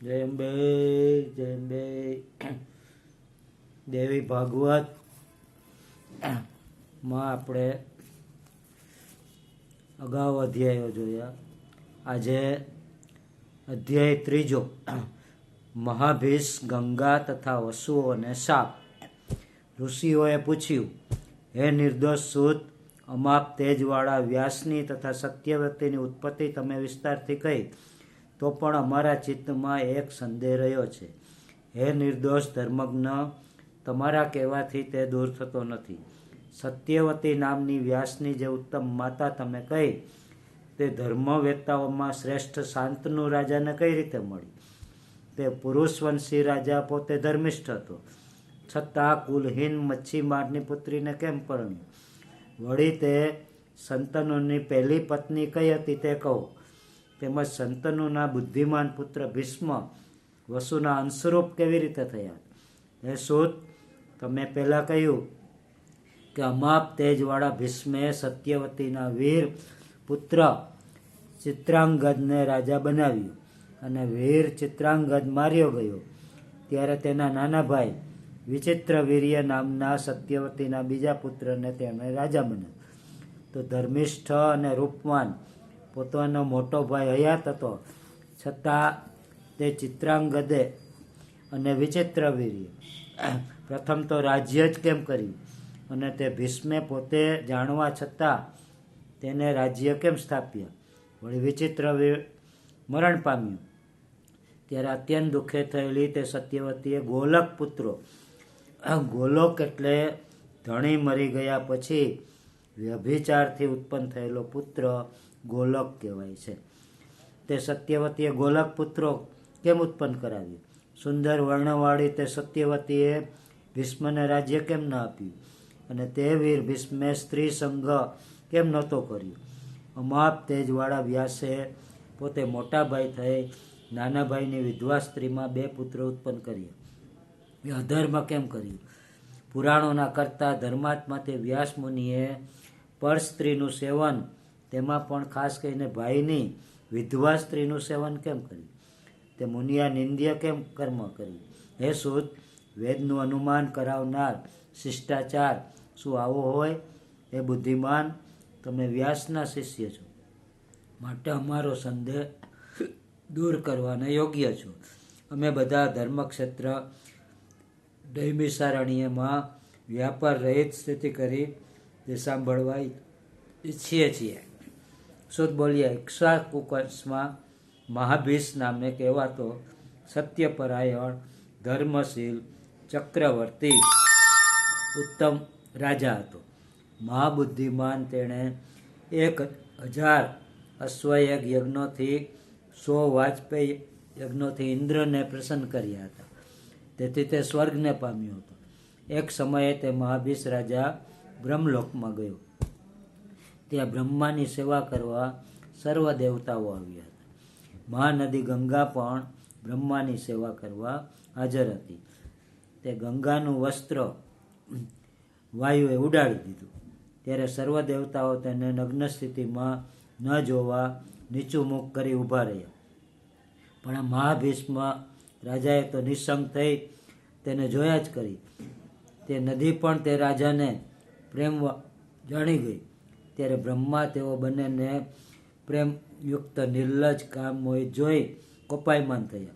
જય અંબે, જય અંબે. દેવી ભાગવત માં આપણે અગાઉ અધ્યાયો જોયા. આજે અધ્યાય ત્રીજો, મહાભીષ, ગંગા તથા વસુઓ અને શાપ. ઋષિઓએ પૂછ્યું, હે નિર્દોષ સૂત, અમાપ તેજવાળા વ્યાસની તથા સત્યવતીની ઉત્પત્તિ તમે વિસ્તારથી કહી, તો પણ અમારા ચિત્તમાં એક સંદેહ રહ્યો છે. હે નિર્દોષ ધર્મજ્ઞ, તમારા કહેવાથી તે દૂર થતો નથી. સત્યવતી નામની વ્યાસની જે ઉત્તમ માતા તમે કહી, તે ધર્મવેત્તાઓમાં શ્રેષ્ઠ શાંતનુ રાજાને કઈ રીતે મળી? તે પુરુષવંશી રાજા પોતે ધર્મિષ્ઠ હતો, છતાં કુલહીન મચ્છીમારની પુત્રીને કેમ પરણ્યો? વળી તે સંતનુની પહેલી પત્ની કઈ હતી તે કહો. તેમજ સંતનુના બુદ્ધિમાન પુત્ર ભીષ્મ વસુના અંશરૂપ કેવી રીતે થયા? હે સૂત, તમે પહેલાં કહ્યું કે અમાપ તેજવાળા ભીષ્મે સત્યવતીના વીર પુત્ર ચિત્રાંગદને રાજા બનાવ્યો, અને વીર ચિત્રાંગદ માર્યો ગયો ત્યારે તેના નાના ભાઈ વિચિત્રવીર્ય નામના સત્યવતીના બીજા પુત્રને તેણે રાજા બનાવ્યો. તો ધર્મિષ્ઠ અને રૂપવાન પોતાનો મોટો ભાઈ હયાત હતો, છતાં તે ચિત્રાંગદે અને વિચિત્રવીર્ય પ્રથમ તો રાજ્ય જ કેમ કર્યું, અને તે ભીષ્મે પોતે જાણવા છતાં તેને રાજ્ય કેમ સ્થાપ્યા? વળી વિચિત્રવીર મરણ પામ્યું ત્યારે અત્યંત દુઃખે થયેલી તે સત્યવતીએ ગોલક પુત્રો, ગોલોક એટલે ધણી મરી ગયા પછી વ્યભિચારથી ઉત્પન્ન થયેલો પુત્ર ગોલક કહેવાય છે. તે સત્યવતીએ ગોલક પુત્રો કેમ ઉત્પન્ન કરાવ્યું? સુંદર વર્ણવાળી તે સત્યવતીએ ભીષ્મને રાજ્ય કેમ ન આપ્યું? અને તે વીર ભીષ્મે સ્ત્રી સંઘ કેમ નહોતો કર્યો? અમાપ તેજવાળા વ્યાસે પોતે મોટા ભાઈ થઈ નાના ભાઈની વિધવા સ્ત્રીમાં 2 પુત્રો ઉત્પન્ન કર્યા. એ અધર્મ કેમ કર્યું? પુરાણોના કરતા ધર્માત્મા તે વ્યાસ મુનિએ પર સ્ત્રીનું સેવન, તેમાં પણ ખાસ કરીને ભાઈની વિધવા સ્ત્રીનું સેવન કેમ કર્યું? તે મુનિયા નિંદ્ય કેમ કર્મ કર્યું? હે સૂત, વેદનું અનુમાન કરાવનાર શિષ્ટાચાર શું આવો હોય? હે બુદ્ધિમાન, તમે વ્યાસના શિષ્ય છો, માટે અમારો સંદેહ દૂર કરવાને યોગ્ય છો. અમે બધા ધર્મક્ષેત્ર દૈમિસારણ્યમાં વ્યાપાર રહિત સ્થિતિ કરી તે સાંભળવા ઈચ્છીએ છીએ. સુત બોલ્યા, ઇક્ષ્વાકુવંશમાં મહાભીષ નામે કહેવાતો સત્યપરાયણ ધર્મશીલ ચક્રવર્તી ઉત્તમ રાજા હતો. મહાબુદ્ધિમાન તેણે 1000 અશ્વયગ યજ્ઞોથી 100 વાજપેયી યજ્ઞોથી ઇન્દ્રને પ્રસન્ન કર્યા હતા, તેથી તે સ્વર્ગને પામ્યો હતો. એક સમયે તે મહાભીષ રાજા બ્રહ્મલોકમાં ગયો. ત્યાં બ્રહ્માની સેવા કરવા સર્વ દેવતાઓ આવ્યા હતા. મહાનદી ગંગા પણ બ્રહ્માની સેવા કરવા હાજર હતી. તે ગંગાનું વસ્ત્ર વાયુએ ઉડાડી દીધું ત્યારે સર્વ દેવતાઓ તેને નગ્ન સ્થિતિમાં ન જોવા નીચું મુખ કરી ઊભા રહ્યા. પણ આ મહાભીષ્મ રાજાએ તો નિસંગ થઈ તેને જોયા જ કરી. તે નદી પણ તે રાજાને પ્રેમ જાણી ગઈ. ત્યારે બ્રહ્મા તેઓ બંનેને પ્રેમયુક્ત નિર્લજ કામ મોહિત જોઈ કોપાયમાન થયા.